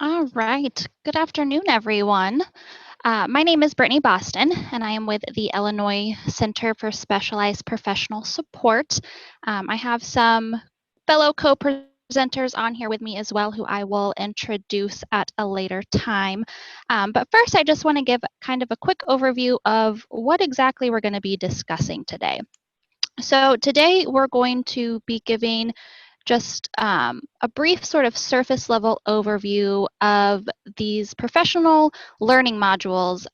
All right. Good afternoon, everyone. My name is Brittany Boston, and I am with the Illinois Center for Specialized Professional Support. I have some fellow co-presenters on here with me as well, who I will introduce at a later time. But first, I just want to give kind of a quick overview of what exactly we're going to be discussing today. So today, we're going to be giving just a brief sort of surface level overview of these professional learning modules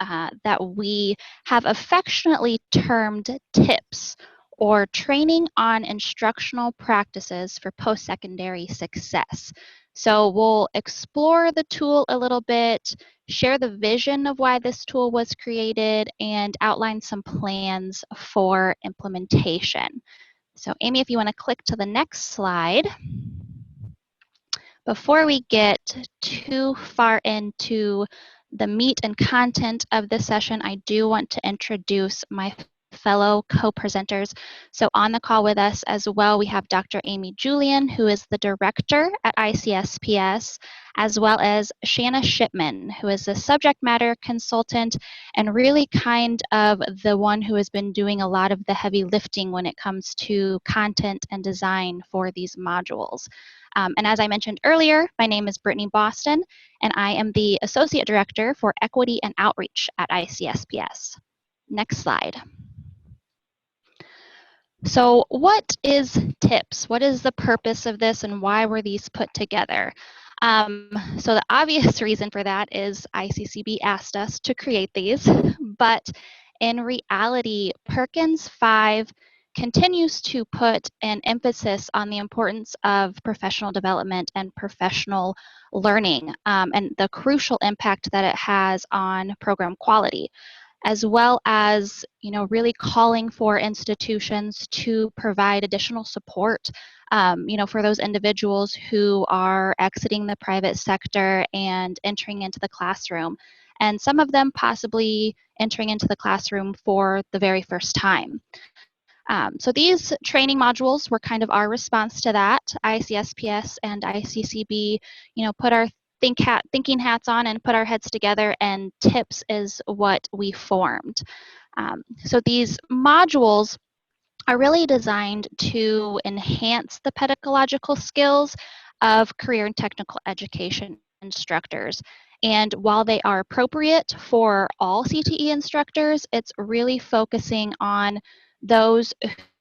that we have affectionately termed TIPS, or Training on Instructional Practices for Post-Secondary Success. So we'll explore the tool a little bit, share the vision of why this tool was created, and outline some plans for implementation. So Amy, if you want to click to the next slide. Before we get too far into the meat and content of this session, I do want to introduce my fellow co-presenters. So on the call with us as well, we have Dr. Amy Julian, who is the director at ICSPS, as well as Shanna Shipman, who is a subject matter consultant and really kind of the one who has been doing a lot of the heavy lifting when it comes to content and design for these modules. And as I mentioned earlier, my name is Brittany Boston, and I am the Associate Director for Equity and Outreach at ICSPS. Next slide. So what is TIPS? What is the purpose of this, and why were these put together? So the obvious reason for that is ICCB asked us to create these, but in reality, Perkins V continues to put an emphasis on the importance of professional development and professional learning, and the crucial impact that it has on program quality, as well as, really calling for institutions to provide additional support, for those individuals who are exiting the private sector and entering into the classroom, and some of them possibly entering into the classroom for the very first time. So these training modules were kind of our response to that. ICSPS and ICCB, put our thinking hats on and put our heads together, and TIPS is what we formed. So these modules are really designed to enhance the pedagogical skills of career and technical education instructors. And while they are appropriate for all CTE instructors, it's really focusing on those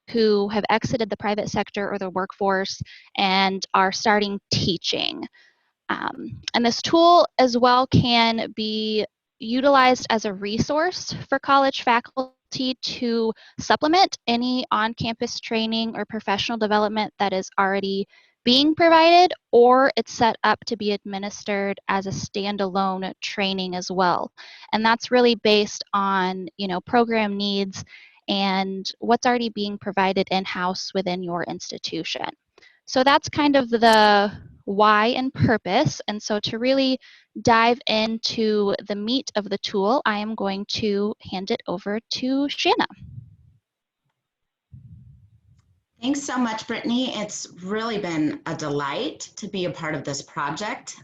who have exited the private sector or the workforce and are starting teaching. And this tool as well can be utilized as a resource for college faculty to supplement any on-campus training or professional development that is already being provided, or it's set up to be administered as a standalone training as well. And that's really based on, program needs and what's already being provided in-house within your institution. So that's kind of the why and purpose. And so to really dive into the meat of the tool, I am going to hand it over to Shanna. Thanks so much, Brittany. It's really been a delight to be a part of this project.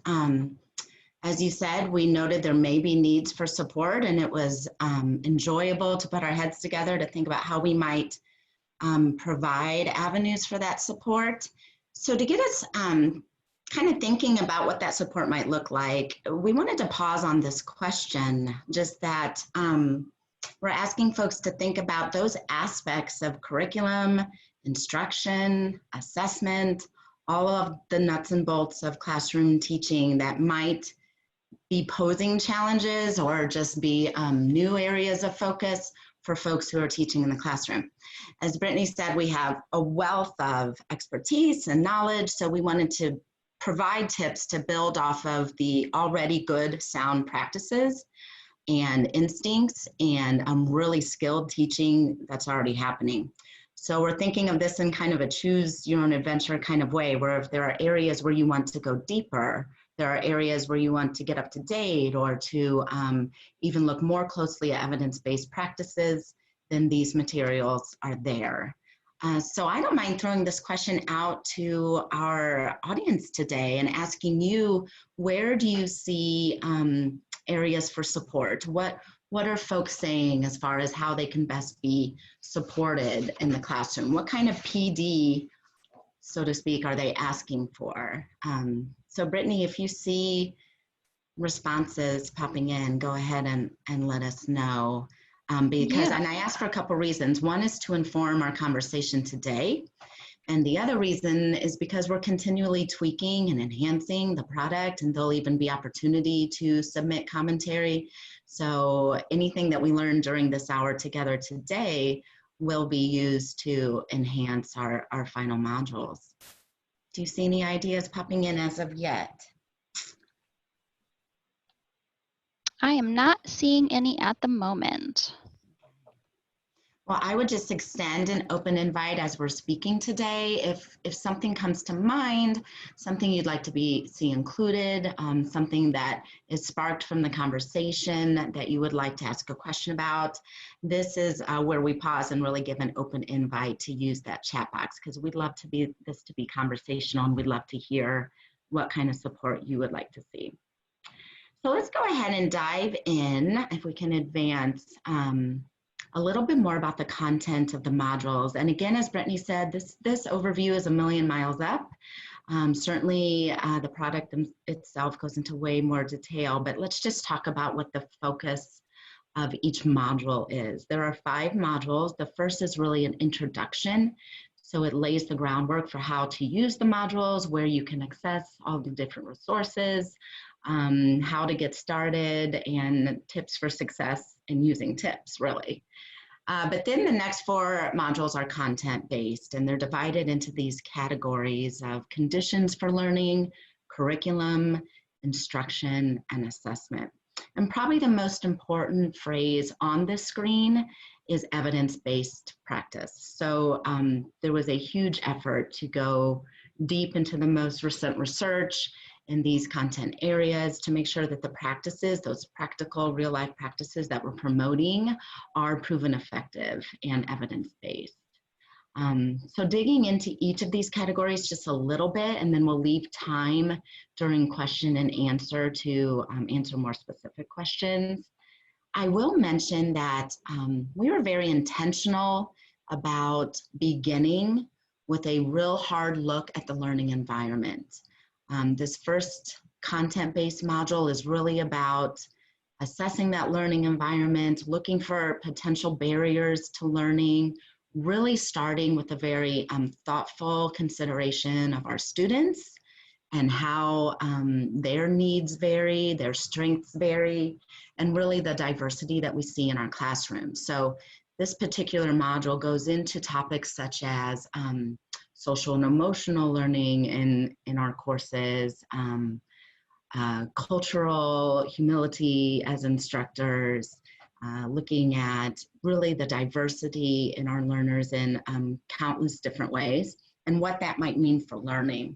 As you said, we noted there may be needs for support, and it was enjoyable to put our heads together to think about how we might provide avenues for that support. So to get us kind of thinking about what that support might look like, we wanted to pause on this question, just that we're asking folks to think about those aspects of curriculum, instruction, assessment, all of the nuts and bolts of classroom teaching that might be posing challenges or just be new areas of focus for folks who are teaching in the classroom. As Brittany said, we have a wealth of expertise and knowledge, so we wanted to provide tips to build off of the already good sound practices and instincts and really skilled teaching that's already happening. So we're thinking of this in kind of a choose your own adventure kind of way, where if there are areas where you want to go deeper, there are areas where you want to get up to date or to even look more closely at evidence-based practices, then these materials are there. So I don't mind throwing this question out to our audience today and asking you, where do you see areas for support? What are folks saying as far as how they can best be supported in the classroom? What kind of PD, so to speak, are they asking for? So Brittany, if you see responses popping in, go ahead and let us know. Because, Yeah. and I asked for a couple reasons. One is to inform our conversation today. And the other reason is because we're continually tweaking and enhancing the product, and there'll even be opportunity to submit commentary. So anything that we learn during this hour together today will be used to enhance our final modules. Do you see any ideas popping in as of yet? I am not seeing any at the moment. Well, I would just extend an open invite as we're speaking today. If something comes to mind, something you'd like to see included, something that is sparked from the conversation that you would like to ask a question about, this is where we pause and really give an open invite to use that chat box, because we'd love this to be conversational, and we'd love to hear what kind of support you would like to see. So let's go ahead and dive in, if we can advance a little bit more about the content of the modules. And again, as Brittany said, this overview is a million miles up. Certainly the product itself goes into way more detail, but let's just talk about what the focus of each module is. There are 5 modules. The first is really an introduction. So it lays the groundwork for how to use the modules, where you can access all the different resources, how to get started, and tips for success in using tips, really. But then the next 4 modules are content-based, and they're divided into these categories of conditions for learning, curriculum, instruction, and assessment. And probably the most important phrase on this screen is evidence-based practice. So there was a huge effort to go deep into the most recent research in these content areas to make sure that the practices, those practical real-life practices that we're promoting, are proven effective and evidence-based. So digging into each of these categories just a little bit, and then we'll leave time during question and answer to answer more specific questions. I will mention that we were very intentional about beginning with a real hard look at the learning environment. This first content-based module is really about assessing that learning environment, looking for potential barriers to learning, really starting with a very thoughtful consideration of our students and how their needs vary, their strengths vary, and really the diversity that we see in our classrooms. So this particular module goes into topics such as social and emotional learning in our courses, cultural humility as instructors, looking at really the diversity in our learners in countless different ways and what that might mean for learning.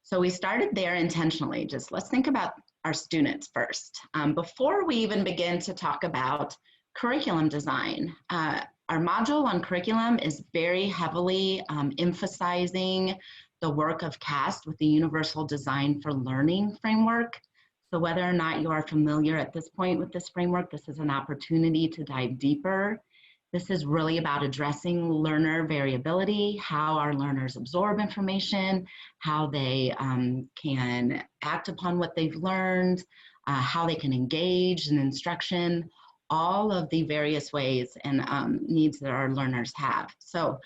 So we started there intentionally. Just let's think about our students first. Before we even begin to talk about curriculum design, our module on curriculum is very heavily emphasizing the work of CAST with the Universal Design for Learning framework. So whether or not you are familiar at this point with this framework, this is an opportunity to dive deeper. This is really about addressing learner variability, how our learners absorb information, how they can act upon what they've learned, how they can engage in instruction, all of the various ways and needs that our learners have. So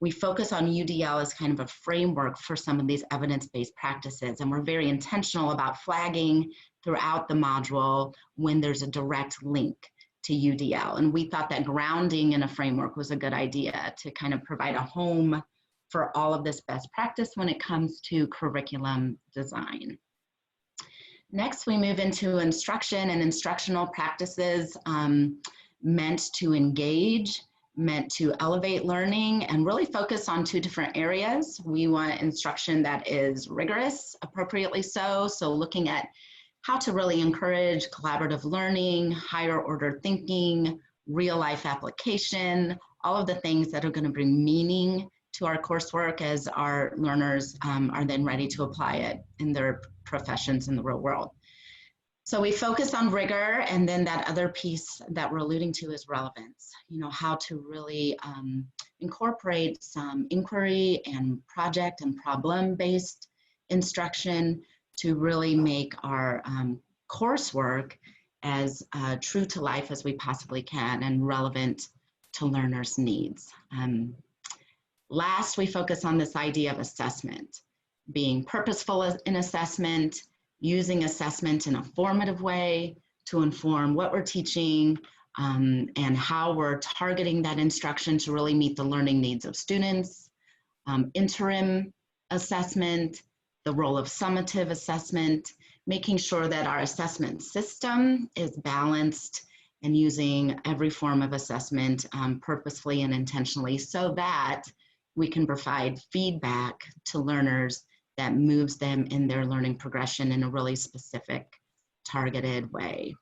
we focus on UDL as kind of a framework for some of these evidence-based practices, and we're very intentional about flagging throughout the module when there's a direct link to UDL. And we thought that grounding in a framework was a good idea to kind of provide a home for all of this best practice when it comes to curriculum design. Next, we move into instruction and instructional practices meant to engage, meant to elevate learning, and really focus on 2 different areas. We want instruction that is rigorous, appropriately so, so looking at how to really encourage collaborative learning, higher order thinking, real life application, all of the things that are going to bring meaning to our coursework as our learners are then ready to apply it in their professions in the real world. So we focus on rigor, and then that other piece that we're alluding to is relevance. You know, how to really incorporate some inquiry and project and problem-based instruction to really make our coursework as true to life as we possibly can and relevant to learners' needs. Last, we focus on this idea of assessment, being purposeful in assessment, using assessment in a formative way to inform what we're teaching and how we're targeting that instruction to really meet the learning needs of students, interim assessment, the role of summative assessment, making sure that our assessment system is balanced and using every form of assessment purposefully and intentionally so that we can provide feedback to learners that moves them in their learning progression in a really specific, targeted way.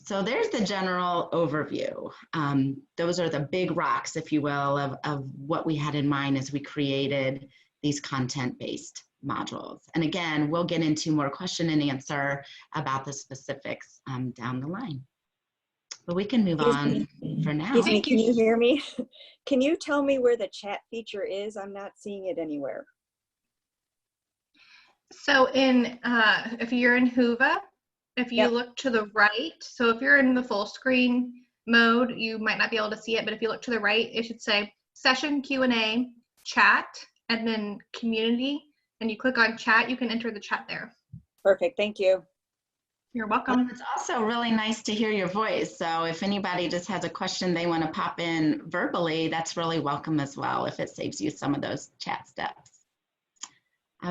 So there's the general overview. Those are the big rocks, if you will, of what we had in mind as we created these content-based modules. And again, we'll get into more question and answer about the specifics down the line. But we can move on for now. Excuse me, can you hear me? Can you tell me where the chat feature is? I'm not seeing it anywhere. So if you're in Whova, if you look to the right, so if you're in the full screen mode, you might not be able to see it, but if you look to the right, it should say session Q&A, chat, and then community, and you click on chat, you can enter the chat there. Perfect, thank you. You're welcome. It's also really nice to hear your voice. So if anybody just has a question they want to pop in verbally, that's really welcome as well if it saves you some of those chat steps.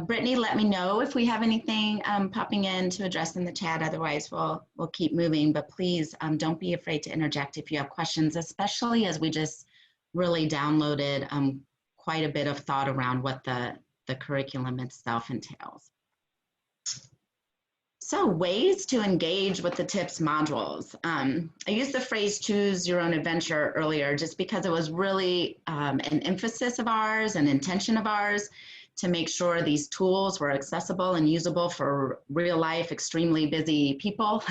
Brittany, let me know if we have anything popping in to address in the chat. Otherwise, we'll keep moving. But please don't be afraid to interject if you have questions, especially as we just really downloaded quite a bit of thought around what the curriculum itself entails. So ways to engage with the TIPS modules. I used the phrase choose your own adventure earlier just because it was really an emphasis of ours, an intention of ours, to make sure these tools were accessible and usable for real life, extremely busy people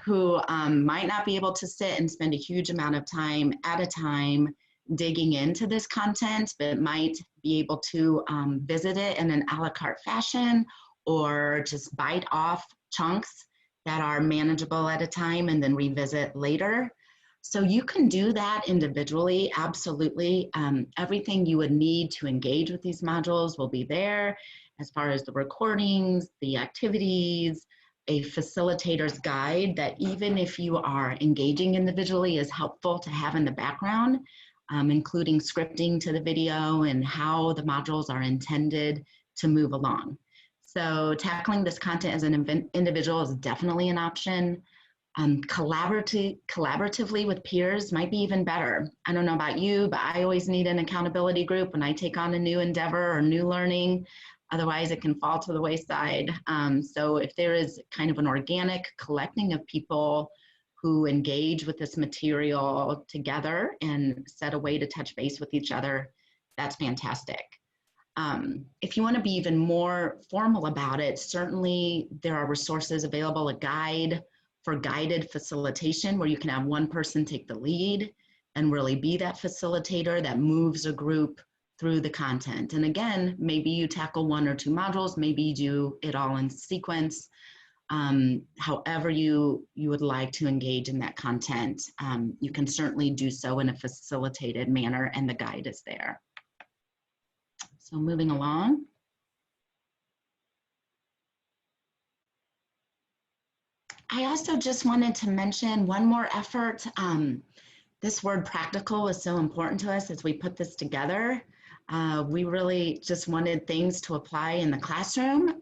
who might not be able to sit and spend a huge amount of time at a time digging into this content, but might be able to visit it in an a la carte fashion or just bite off chunks that are manageable at a time and then revisit later. So you can do that individually, absolutely. Everything you would need to engage with these modules will be there as far as the recordings, the activities, a facilitator's guide that even if you are engaging individually is helpful to have in the background, including scripting to the video and how the modules are intended to move along. So tackling this content as an individual is definitely an option. Collaboratively with peers might be even better. I don't know about you, but I always need an accountability group when I take on a new endeavor or new learning. Otherwise, it can fall to the wayside. So if there is kind of an organic collecting of people who engage with this material together and set a way to touch base with each other, that's fantastic. If you want to be even more formal about it, certainly there are resources available, a guide for guided facilitation where you can have one person take the lead and really be that facilitator that moves a group through the content. And again, maybe you tackle one or two modules, maybe you do it all in sequence. However you would like to engage in that content, you can certainly do so in a facilitated manner and the guide is there. So moving along. I also just wanted to mention one more effort. This word practical is so important to us as we put this together. We really just wanted things to apply in the classroom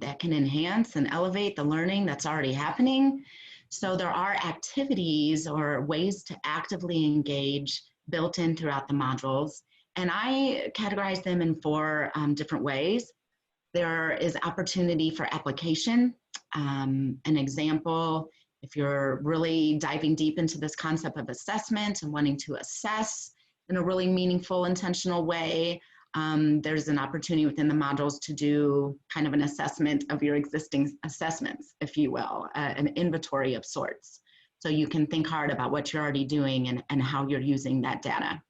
that can enhance and elevate the learning that's already happening. So there are activities or ways to actively engage built in throughout the modules. And I categorize them in 4 different ways. There is opportunity for application. An example, if you're really diving deep into this concept of assessment and wanting to assess in a really meaningful, intentional way. There's an opportunity within the modules to do kind of an assessment of your existing assessments, if you will, an inventory of sorts. So you can think hard about what you're already doing and how you're using that data.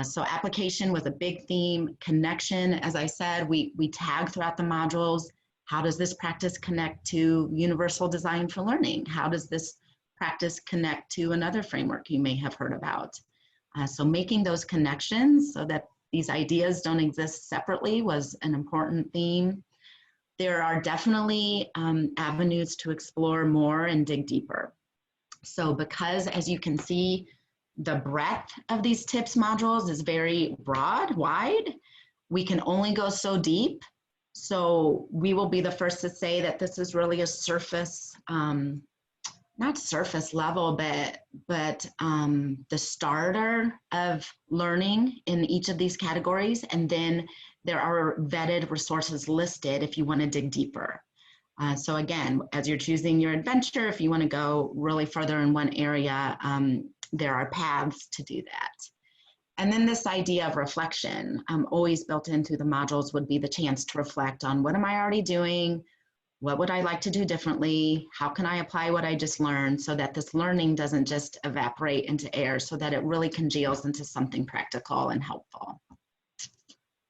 So application was a big theme. Connection, as I said, we tag throughout the modules. How does this practice connect to universal design for learning? How does this practice connect to another framework you may have heard about? So making those connections so that these ideas don't exist separately was an important theme. There are definitely avenues to explore more and dig deeper. So because, as you can see, the breadth of these tips modules is very broad, wide, we can only go so deep. So we will be the first to say that this is really a surface, not surface level, but the starter of learning in each of these categories. And then there are vetted resources listed if you want to dig deeper. So again, as you're choosing your adventure, if you want to go really further in one area, there are paths to do that. And then this idea of reflection, always built into the modules, would be the chance to reflect on what am I already doing? What would I like to do differently? How can I apply what I just learned so that this learning doesn't just evaporate into air, so that it really congeals into something practical and helpful.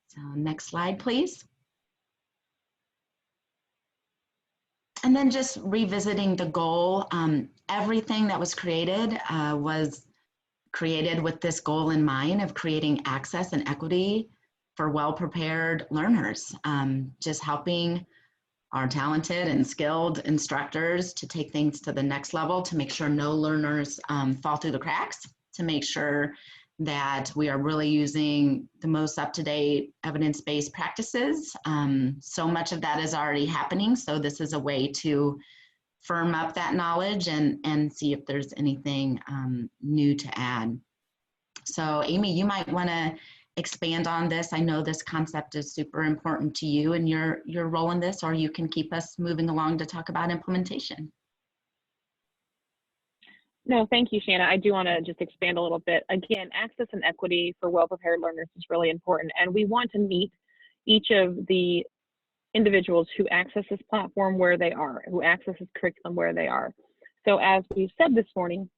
So next slide, please. And then just revisiting the goal. Everything that was created with this goal in mind of creating access and equity for well-prepared learners, just helping our talented and skilled instructors to take things to the next level, to make sure no learners fall through the cracks, to make sure that we are really using the most up-to-date evidence-based practices. So much of that is already happening, so this is a way to firm up that knowledge and see if there's anything new to add. So Amy, you might want to expand on this. I know this concept is super important to you and your role in this, or you can keep us moving along to talk about implementation. No, thank you, Shanna. I do want to just expand a little bit. Again, access and equity for well-prepared learners is really important, and we want to meet each of the individuals who access this platform where they are, who access this curriculum where they are. So as we've said this morning,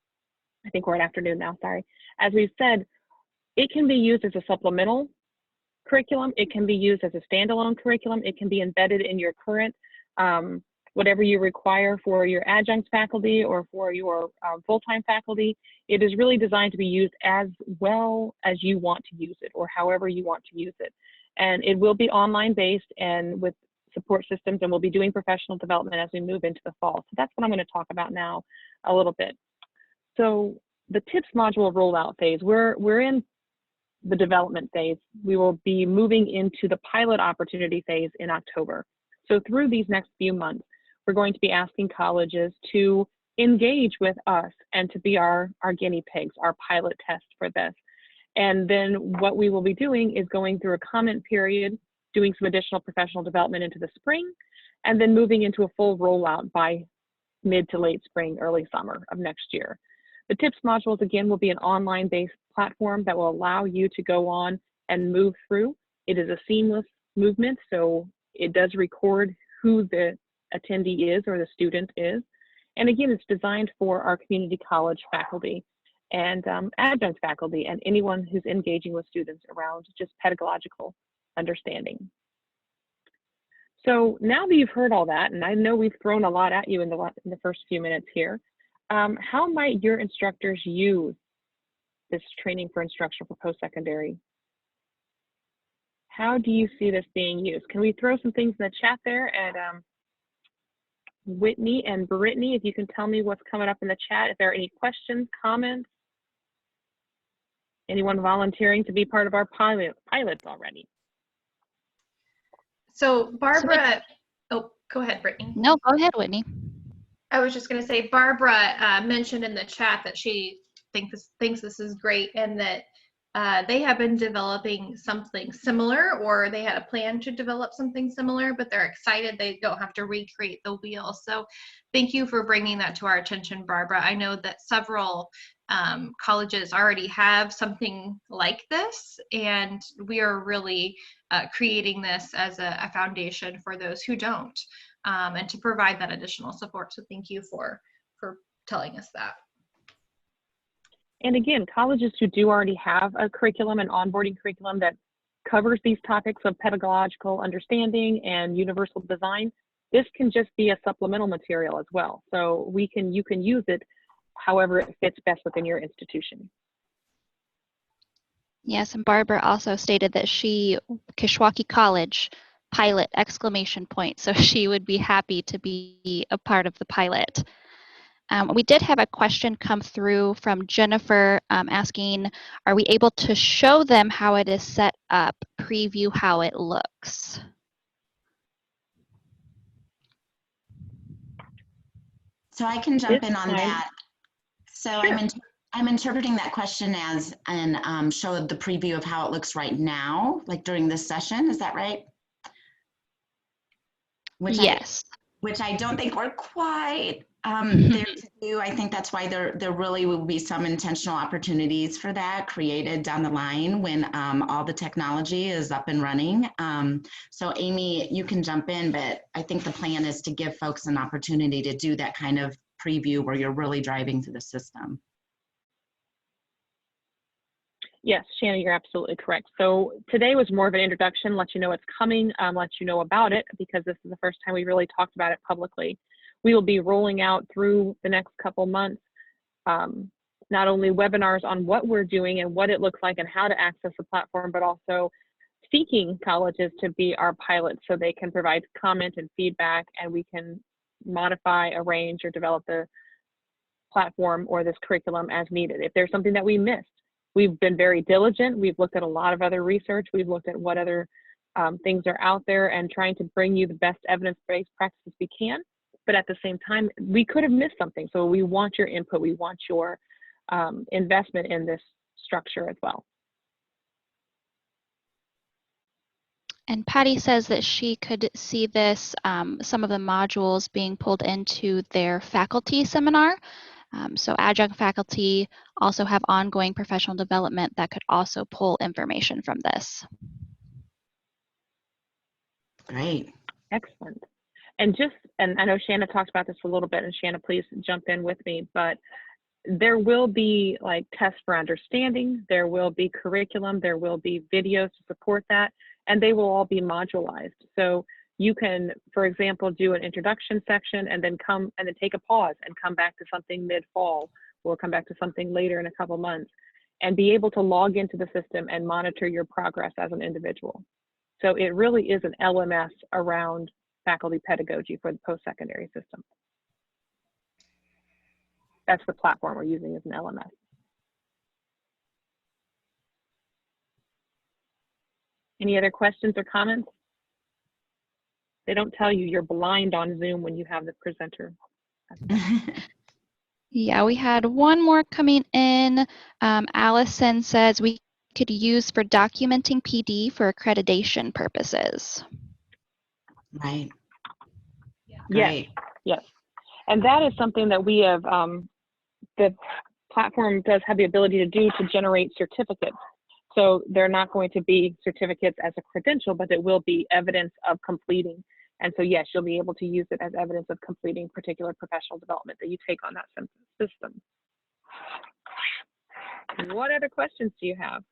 I think we're in afternoon now, sorry. As we've said, it can be used as a supplemental curriculum. It can be used as a standalone curriculum. It can be embedded in your current, whatever you require for your adjunct faculty or for your full-time faculty. It is really designed to be used as well as you want to use it, or however you want to use it. And it will be online based and with support systems, and we'll be doing professional development as we move into the fall. So that's what I'm going to talk about now a little bit. So the TIPS module rollout phase, we're in the development phase. We will be moving into the pilot opportunity phase in October. So through these next few months, we're going to be asking colleges to engage with us and to be our guinea pigs, our pilot test for this. And then what we will be doing is going through a comment period, doing some additional professional development into the spring, and then moving into a full rollout by mid to late spring, early summer of next year. The TIPS modules, again, will be an online-based platform that will allow you to go on and move through. It is a seamless movement, so it does record who the attendee is or the student is. And again, it's designed for our community college faculty and adjunct faculty and anyone who's engaging with students around just pedagogical understanding. So now that you've heard all that, and I know we've thrown a lot at you in the first few minutes here, how might your instructors use this training for instruction for post-secondary? How do you see this being used? Can we throw some things in the chat there? And Whitney and Brittany, if you can tell me what's coming up in the chat, if there are any questions, comments, anyone volunteering to be part of our pilots already? So Barbara, oh, go ahead, Brittany. No, go ahead, Whitney. I was just going to say, Barbara mentioned in the chat that she thinks this is great, and that they have been developing something similar, or they had a plan to develop something similar, but they're excited they don't have to recreate the wheel. So thank you for bringing that to our attention, Barbara. I know that several colleges already have something like this, and we are really creating this as a foundation for those who don't, and to provide that additional support. So thank you for telling us that. And again, colleges who do already have a curriculum, an onboarding curriculum that covers these topics of pedagogical understanding and universal design, this can just be a supplemental material as well. So you can use it however it fits best within your institution. Yes, and Barbara also stated that Kishwaukee College pilot exclamation point, so she would be happy to be a part of the pilot. We did have a question come through from Jennifer asking, are we able to show them how it is set up, preview how it looks? So I can jump in on that. So sure. I'm interpreting that question as and show the preview of how it looks right now, like during this session. Is that right? Yes. Which I don't think we're quite there to do. I think that's why there really will be some intentional opportunities for that created down the line when all the technology is up and running. So Amy, you can jump in, but I think the plan is to give folks an opportunity to do that kind of preview where you're really driving through the system. Yes, Shanna, you're absolutely correct. So today was more of an introduction, let you know it's coming, let you know about it, because this is the first time we really talked about it publicly. We will be rolling out through the next couple months, not only webinars on what we're doing and what it looks like and how to access the platform, but also seeking colleges to be our pilots so they can provide comment and feedback, and we can modify, arrange, or develop the platform or this curriculum as needed. If there's something that we missed, we've been very diligent. We've looked at a lot of other research. We've looked at what other things are out there and trying to bring you the best evidence-based practices we can. But at the same time, we could have missed something. So we want your input. We want your investment in this structure as well. And Patty says that she could see this, some of the modules being pulled into their faculty seminar. So adjunct faculty also have ongoing professional development that could also pull information from this. Great. Excellent. And I know Shanna talked about this a little bit, and Shanna, please jump in with me, but there will be like tests for understanding, there will be curriculum, there will be videos to support that, and they will all be modularized. So you can, for example, do an introduction section and then take a pause and come back to something mid-fall or come back to something later in a couple months and be able to log into the system and monitor your progress as an individual. So it really is an LMS around faculty pedagogy for the post-secondary system. That's the platform we're using as an LMS. Any other questions or comments? They don't tell you you're blind on Zoom when you have the presenter. Yeah, we had one more coming in. Allison says we could use for documenting PD for accreditation purposes. Right. Yes, yes. And that is something that we have, the platform does have the ability to do to generate certificates. So they're not going to be certificates as a credential, but it will be evidence of completing. And so yes, you'll be able to use it as evidence of completing particular professional development that you take on that system. What other questions do you have?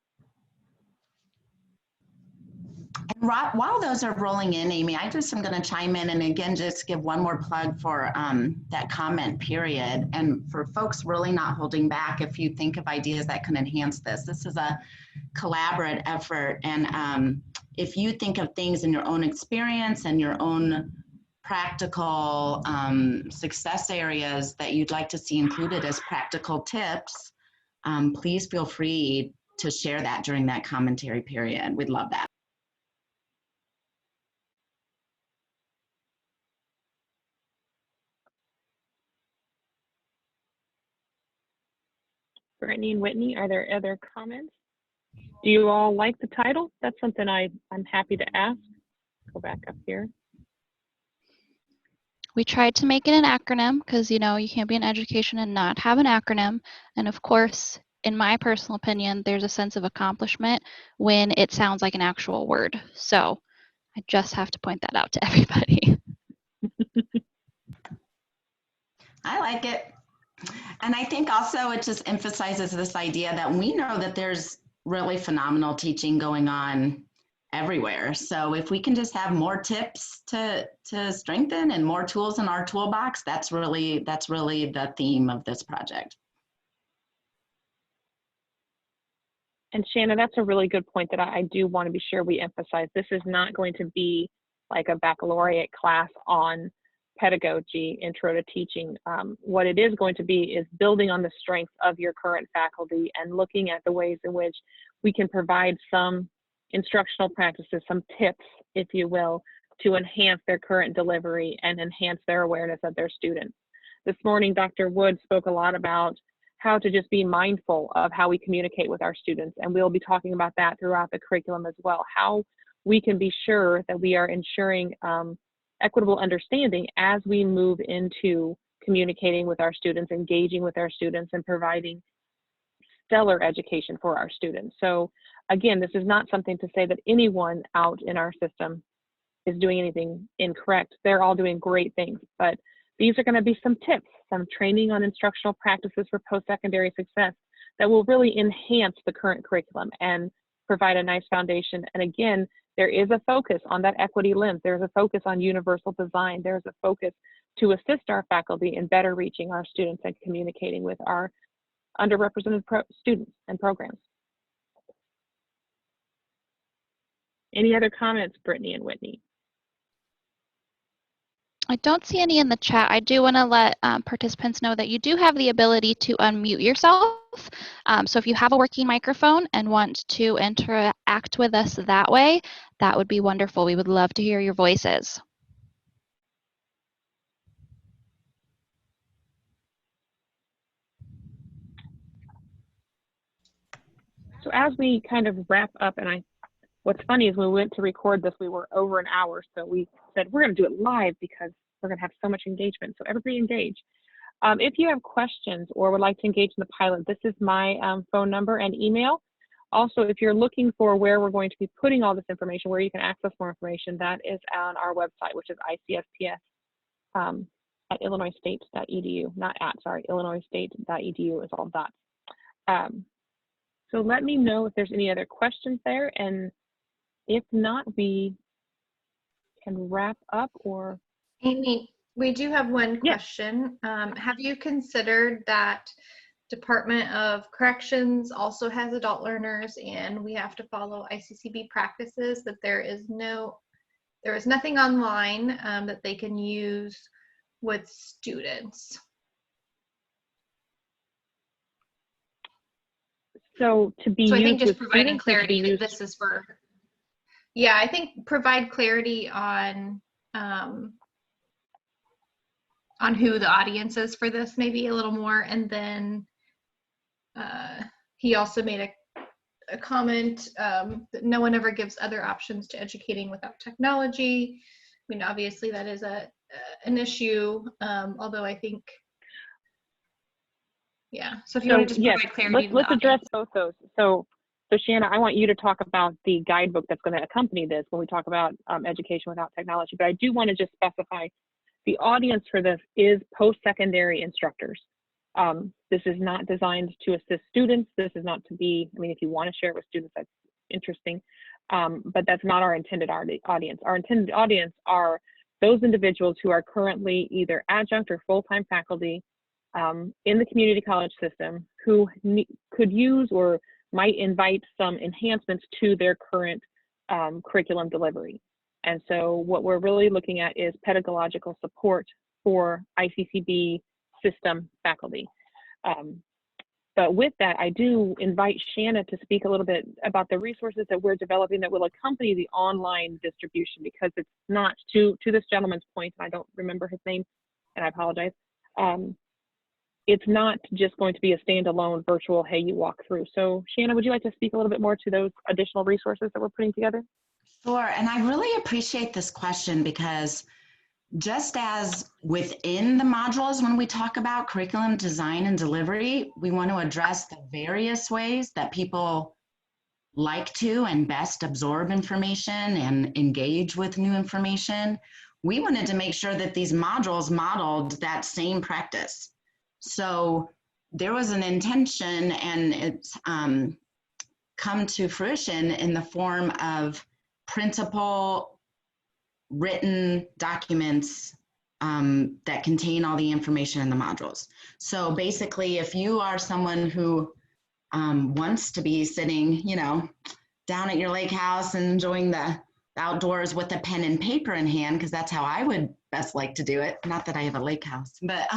And while those are rolling in, Amy, I just am going to chime in and again just give one more plug for that comment period. And for folks really not holding back, if you think of ideas that can enhance this, this is a collaborative effort. And if you think of things in your own experience and your own practical success areas that you'd like to see included as practical tips, please feel free to share that during that commentary period. We'd love that. Brittany and Whitney, are there other comments? Do you all like the title? That's something I'm happy to ask. Go back up here. We tried to make it an acronym because, you can't be in education and not have an acronym. And of course, in my personal opinion, there's a sense of accomplishment when it sounds like an actual word. So I just have to point that out to everybody. I like it. And I think also it just emphasizes this idea that we know that there's really phenomenal teaching going on everywhere. So if we can just have more tips to strengthen and more tools in our toolbox, that's really the theme of this project. And Shanna, that's a really good point that I do want to be sure we emphasize. This is not going to be like a baccalaureate class on pedagogy, intro to teaching. What it is going to be is building on the strengths of your current faculty and looking at the ways in which we can provide some instructional practices, some tips, if you will, to enhance their current delivery and enhance their awareness of their students. This morning, Dr. Wood spoke a lot about how to just be mindful of how we communicate with our students, and we'll be talking about that throughout the curriculum as well, how we can be sure that we are ensuring equitable understanding as we move into communicating with our students, engaging with our students, and providing stellar education for our students. So again, this is not something to say that anyone out in our system is doing anything incorrect. They're all doing great things, but these are going to be some tips, some training on instructional practices for post-secondary success that will really enhance the current curriculum and provide a nice foundation. And again, there is a focus on that equity lens. There's a focus on universal design. There's a focus to assist our faculty in better reaching our students and communicating with our underrepresented students and programs. Any other comments, Brittany and Whitney? I don't see any in the chat. I do want to let participants know that you do have the ability to unmute yourself. So if you have a working microphone and want to interact with us that way, that would be wonderful. We would love to hear your voices. So as we kind of wrap up, and what's funny is when we went to record this, we were over an hour. So we said, we're going to do it live because we're going to have so much engagement. So everybody engage. If you have questions or would like to engage in the pilot, this is my phone number and email. Also, if you're looking for where we're going to be putting all this information, where you can access more information, that is on our website, which is ICSPS at illinoisstate.edu. Not at, sorry, illinoisstate.edu is all dots. So let me know if there's any other questions there, and if not, we can wrap up. Or Amy, we do have one Yes. question. Have you considered that Department of Corrections also has adult learners and we have to follow ICCB practices, that there is nothing online that they can use with students? so to be So I used think just with providing students or to be clarity that used- this is for, yeah, I think provide clarity on who the audience is for this, maybe a little more. And then he also made a comment that no one ever gives other options to educating without technology. I mean, obviously that is an issue, although I think, yeah. So if you want to just provide clarity to the let's address audience. both those. So Shanna, I want you to talk about the guidebook that's going to accompany this when we talk about education without technology. But I do want to just specify the audience for this is post-secondary instructors. This is not designed to assist students. This is not to be, I mean, if you want to share it with students, that's interesting. But that's not our intended audience. Our intended audience are those individuals who are currently either adjunct or full-time faculty in the community college system who could use or might invite some enhancements to their current curriculum delivery. And so what we're really looking at is pedagogical support for ICCB system faculty. But with that, I do invite Shanna to speak a little bit about the resources that we're developing that will accompany the online distribution, because it's not, to this gentleman's point, and I don't remember his name, and I apologize, it's not just going to be a standalone virtual, hey, you walk through. So Shanna, would you like to speak a little bit more to those additional resources that we're putting together? Sure, and I really appreciate this question because just as within the modules, when we talk about curriculum design and delivery, we want to address the various ways that people like to and best absorb information and engage with new information. We wanted to make sure that these modules modeled that same practice. So there was an intention, and it's come to fruition in the form of printable written documents that contain all the information in the modules. So basically, if you are someone who wants to be sitting, you know, down at your lake house and enjoying the outdoors with a pen and paper in hand, because that's how I would best like to do it. Not that I have a lake house, but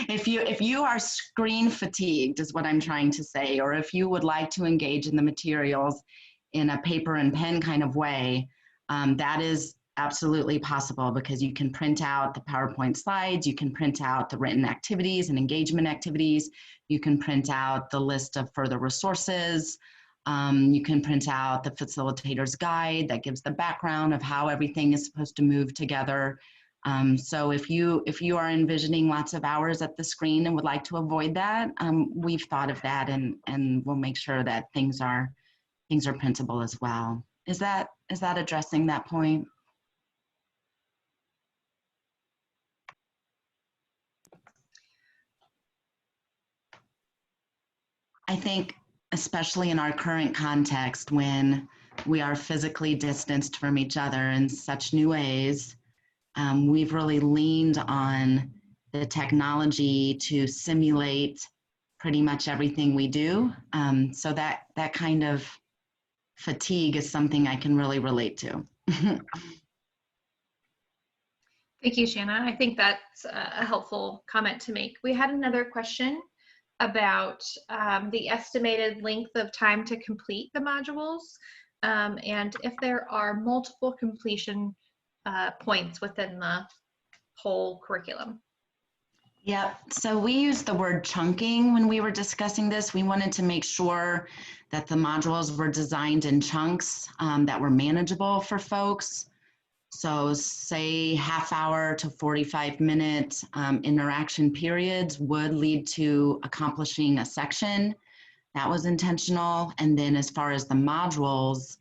if you are screen fatigued is what I'm trying to say, or if you would like to engage in the materials in a paper and pen kind of way, that is absolutely possible, because you can print out the PowerPoint slides, you can print out the written activities and engagement activities, you can print out the list of further resources, you can print out the facilitator's guide that gives the background of how everything is supposed to move together. So if you are envisioning lots of hours at the screen and would like to avoid that, we've thought of that, and we'll make sure that things are printable as well. Is that addressing that point? I think, especially in our current context, when we are physically distanced from each other in such new ways, we've really leaned on the technology to simulate pretty much everything we do. So that kind of fatigue is something I can really relate to. Thank you, Shanna. I think that's a helpful comment to make. We had another question about the estimated length of time to complete the modules, and if there are multiple completion points within the whole curriculum. Yeah, so we used the word chunking when we were discussing this. We wanted to make sure that the modules were designed in chunks that were manageable for folks. So say half-hour to 45-minute interaction periods would lead to accomplishing a section. That was intentional. And then as far as the modules,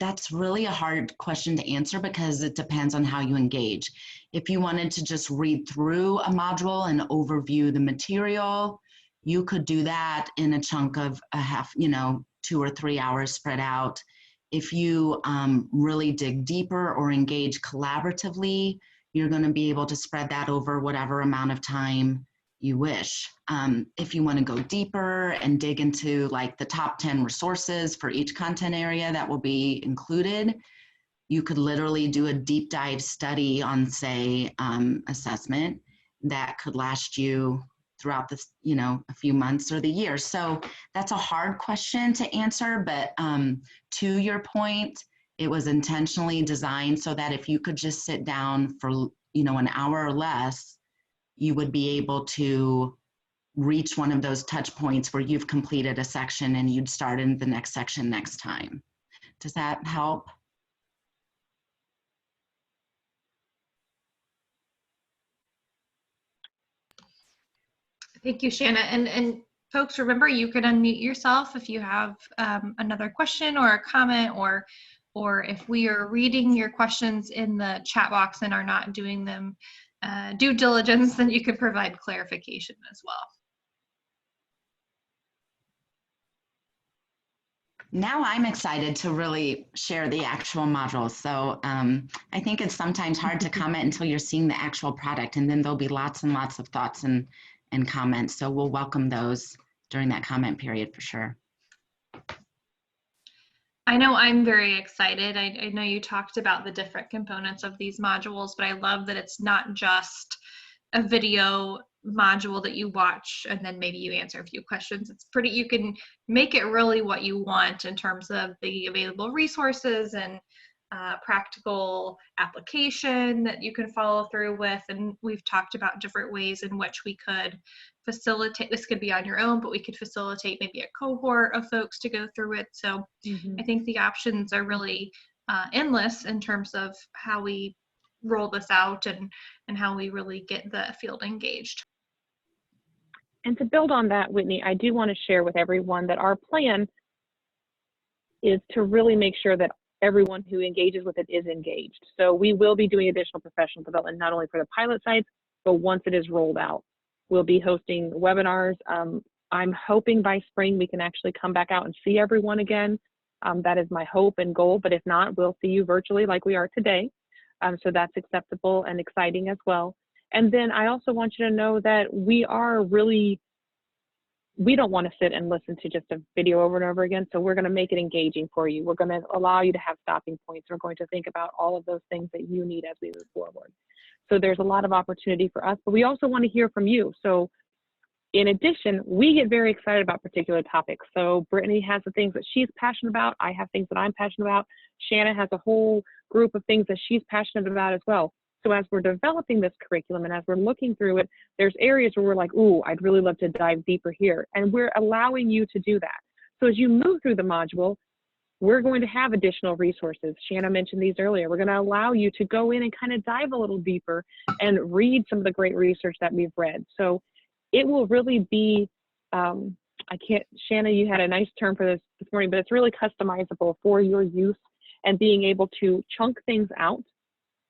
that's really a hard question to answer, because it depends on how you engage. If you wanted to just read through a module and overview the material, you could do that in a chunk of a half, 2 or 3 hours spread out. If you really dig deeper or engage collaboratively, you're going to be able to spread that over whatever amount of time you wish. If you want to go deeper and dig into like the top 10 resources for each content area that will be included, you could literally do a deep dive study on, say, assessment that could last you throughout this, a few months or the year. So that's a hard question to answer, but to your point, it was intentionally designed so that if you could just sit down for, an hour or less, you would be able to reach one of those touch points where you've completed a section and you'd start in the next section next time. Does that help? Thank you, Shanna. And folks, remember, you can unmute yourself if you have another question or a comment, or if we are reading your questions in the chat box and are not doing them due diligence, then you could provide clarification as well. Now I'm excited to really share the actual modules. So I think it's sometimes hard to comment until you're seeing the actual product, and then there'll be lots and lots of thoughts and comments. So we'll welcome those during that comment period for sure. I know I'm very excited. I know you talked about the different components of these modules, but I love that it's not just a video module that you watch and then maybe you answer a few questions. It's pretty, you can make it really what you want in terms of the available resources and practical application that you can follow through with. And we've talked about different ways in which we could facilitate, this could be on your own, but we could facilitate maybe a cohort of folks to go through it. So I think the options are really endless in terms of how we roll this out and how we really get the field engaged. And to build on that, Whitney, I do want to share with everyone that our plan is to really make sure that everyone who engages with it is engaged. So we will be doing additional professional development, not only for the pilot sites, but once it is rolled out. We'll be hosting webinars. I'm hoping by spring we can actually come back out and see everyone again. That is my hope and goal, but if not, we'll see you virtually like we are today. So that's acceptable and exciting as well. And then I also want you to know that we don't want to sit and listen to just a video over and over again. So we're going to make it engaging for you. We're going to allow you to have stopping points. We're going to think about all of those things that you need as we move forward. So there's a lot of opportunity for us, but we also want to hear from you. So in addition, we get very excited about particular topics. So Brittany has the things that she's passionate about. I have things that I'm passionate about. Shanna has a whole group of things that she's passionate about as well. So as we're developing this curriculum and as we're looking through it, there's areas where we're like, ooh, I'd really love to dive deeper here. And we're allowing you to do that. So as you move through the module, we're going to have additional resources. Shanna mentioned these earlier. We're going to allow you to go in and kind of dive a little deeper and read some of the great research that we've read. So it will really be, Shanna, you had a nice term for this morning, but it's really customizable for your use and being able to chunk things out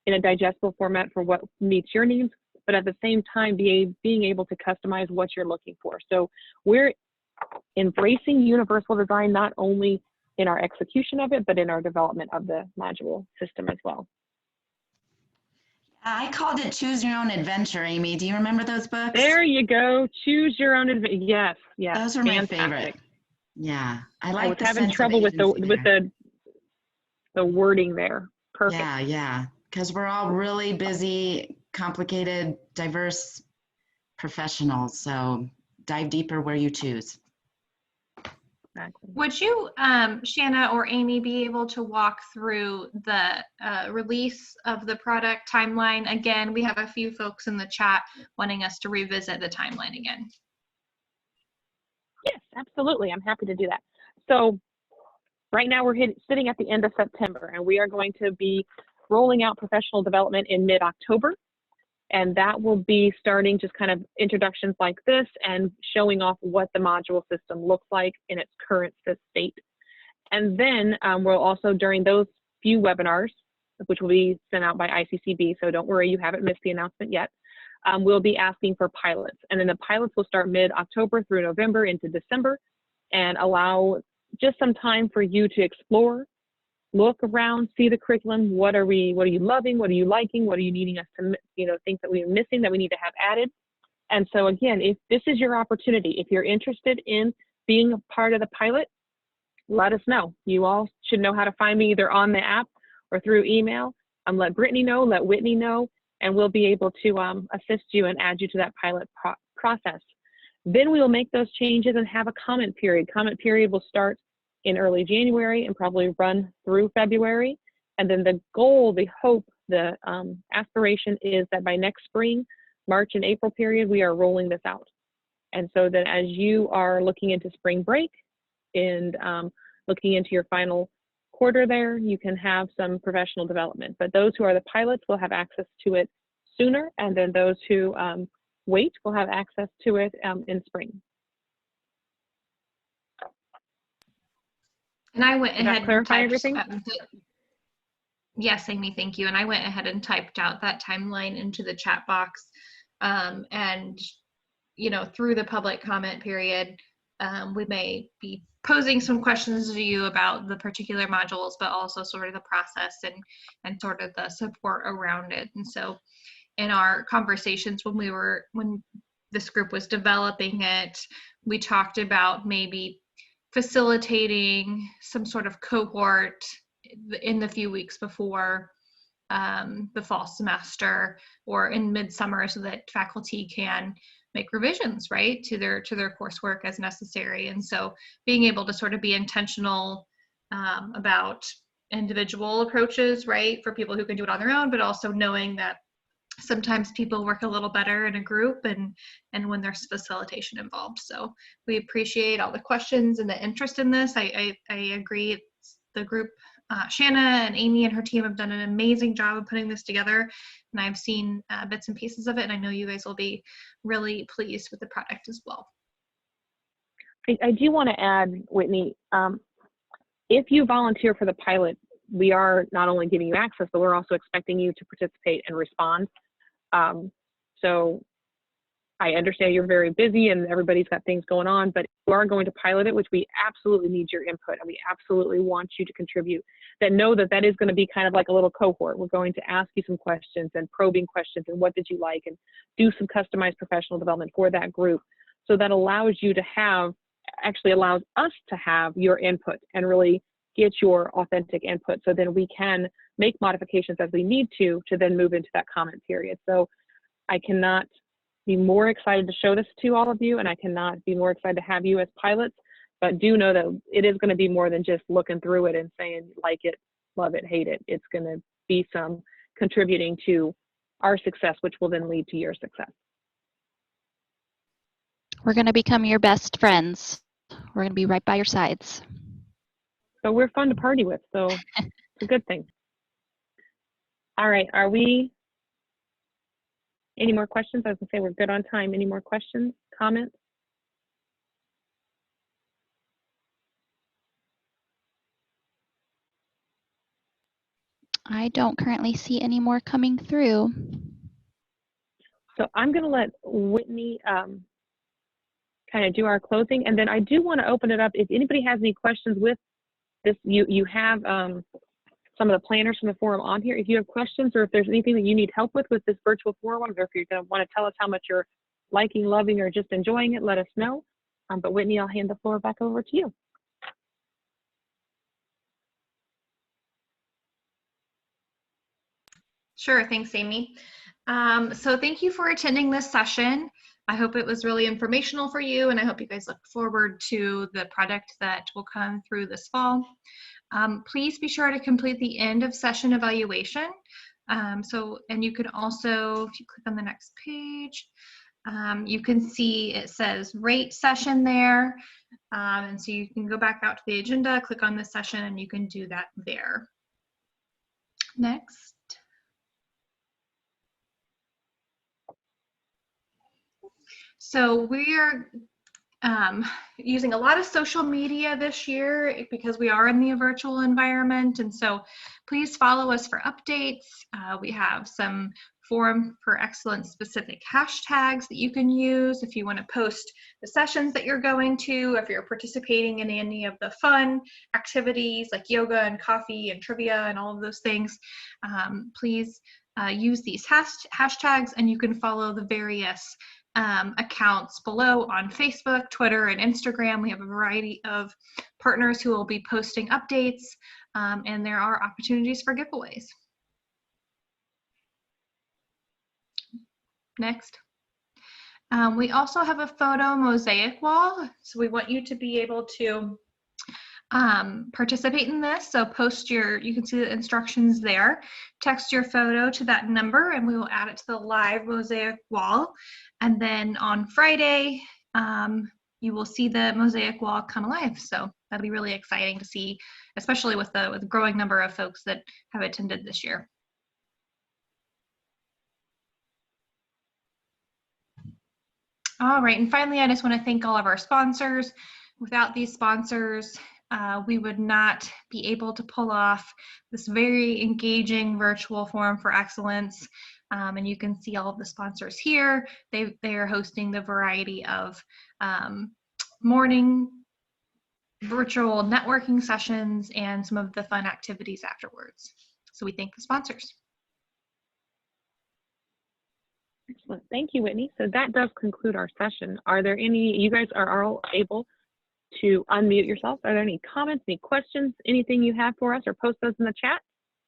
in a digestible format for what meets your needs, but at the same time being able to customize what you're looking for. So we're embracing universal design, not only in our execution of it, but in our development of the module system as well. I called it Choose Your Own Adventure, Amy. Do you remember those books? There you go. Choose Your Own Adventure. Yes, yes. Those were my favorite. Yeah, I was having trouble with the wording there. Perfect. Yeah. Because we're all really busy, complicated, diverse professionals. So dive deeper where you choose. Exactly. Would you, Shanna or Amy, be able to walk through the release of the product timeline again? We have a few folks in the chat wanting us to revisit the timeline again. Yes, absolutely. I'm happy to do that. So right now we're sitting at the end of September, and we are going to be rolling out professional development in mid-October. And that will be starting just kind of introductions like this and showing off what the module system looks like in its current state. And then we'll also, during those few webinars, which will be sent out by ICCB, so don't worry, you haven't missed the announcement yet, we'll be asking for pilots. And then the pilots will start mid-October through November into December and allow just some time for you to explore, look around, see the curriculum. What are you loving? What are you liking? What are you needing us to, things that we are missing that we need to have added? And so again, if this is your opportunity, if you're interested in being a part of the pilot, let us know. You all should know how to find me either on the app or through email. Let Brittany know, let Whitney know, and we'll be able to assist you and add you to that pilot process. Then we will make those changes and have a comment period. Comment period will start in early January and probably run through February. And then the goal, the hope, the aspiration is that by next spring, March and April period, we are rolling this out. And so that as you are looking into spring break and looking into your final quarter there, you can have some professional development. But those who are the pilots will have access to it sooner, and then those who wait will have access to it in spring. And I went ahead and typed, everything? Yes, Amy, thank you. And I went ahead and typed out that timeline into the chat box. And, through the public comment period, we may be posing some questions to you about the particular modules, but also sort of the process and sort of the support around it. And so in our conversations when this group was developing it, we talked about maybe facilitating some sort of cohort in the few weeks before the fall semester or in midsummer, so that faculty can make revisions, right, to their coursework as necessary. And so being able to sort of be intentional about individual approaches, right, for people who can do it on their own, but also knowing that sometimes people work a little better in a group and when there's facilitation involved. So we appreciate all the questions and the interest in this. I agree, the group Shanna and Amy and her team have done an amazing job of putting this together, and I've seen bits and pieces of it, and I know you guys will be really pleased with the product as well. I do want to add, Whitney, if you volunteer for the pilot, we are not only giving you access, but we're also expecting you to participate and respond. So I understand you're very busy and everybody's got things going on, but you are going to pilot it, which we absolutely need your input, and we absolutely want you to contribute. That know that that is going to be kind of like a little cohort. We're going to ask you some questions and probing questions and what did you like, and do some customized professional development for that group. So that allows you to have, actually allows us to have your input and really get your authentic input, so then we can make modifications as we need to then move into that comment period. So I cannot be more excited to show this to all of you, and I cannot be more excited to have you as pilots, but do know that it is going to be more than just looking through it and saying like it, love it, hate it. It's going to be some contributing to our success, which will then lead to your success. We're going to become your best friends. We're going to be right by your sides. So we're fun to party with, so it's a good thing. All right, are we, any more questions? I was going to say we're good on time. Any more questions, comments? I don't currently see any more coming through. So I'm going to let Whitney kind of do our closing, and then I do want to open it up. If anybody has any questions with this, you have some of the planners from the forum on here. If you have questions, or if there's anything that you need help with this virtual forum, or if you're going to want to tell us how much you're liking, loving, or just enjoying it, let us know. But Whitney, I'll hand the floor back over to you. Sure, thanks, Amy. So thank you for attending this session. I hope it was really informational for you, and I hope you guys look forward to the product that will come through this fall. Please be sure to complete the end of session evaluation. And you can also, if you click on the next page, you can see it says rate session there. And so you can go back out to the agenda, click on this session, and you can do that there. Next. So we are using a lot of social media this year because we are in the virtual environment, and so please follow us for updates. We have some Forum for Excellence specific hashtags that you can use if you want to post the sessions that you're going to, if you're participating in any of the fun activities like yoga and coffee and trivia and all of those things. Please use these hashtags, and you can follow the various accounts below on Facebook, Twitter, and Instagram. We have a variety of partners who will be posting updates, and there are opportunities for giveaways. Next. We also have a photo mosaic wall, so we want you to be able to participate in this. So post you can see the instructions there. Text your photo to that number and we will add it to the live mosaic wall. And then on Friday, you will see the mosaic wall come alive. So that'll be really exciting to see, especially with the growing number of folks that have attended this year. All right, and finally, I just want to thank all of our sponsors. Without these sponsors, we would not be able to pull off this very engaging virtual Forum for Excellence. And you can see all of the sponsors here. They are hosting the variety of morning virtual networking sessions and some of the fun activities afterwards. So we thank the sponsors. Excellent. Thank you, Whitney. So that does conclude our session. Are there any, you guys are all able to unmute yourself? Are there any comments, any questions, anything you have for us, or post those in the chat?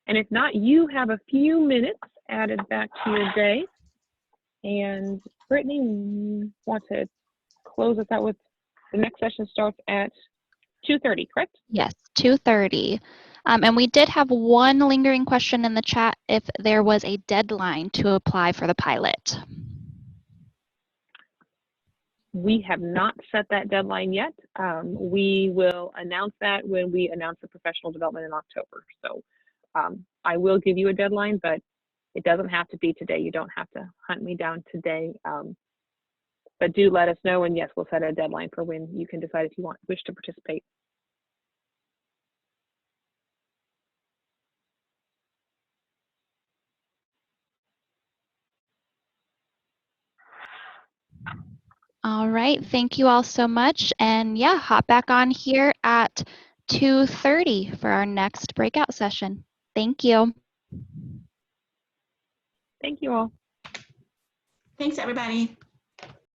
And if not, you have a few minutes added back to your day. And Brittany, we want to close us out with the next session starts at 2:30, correct? Yes, 2:30. And we did have one lingering question in the chat if there was a deadline to apply for the pilot. We have not set that deadline yet. We will announce that when we announce the professional development in October. So I will give you a deadline, but it doesn't have to be today. You don't have to hunt me down today. But do let us know, and yes, we'll set a deadline for when you can decide if you wish to participate. All right, thank you all so much. And yeah, hop back on here at 2:30 for our next breakout session. Thank you. Thank you all. Thanks, everybody.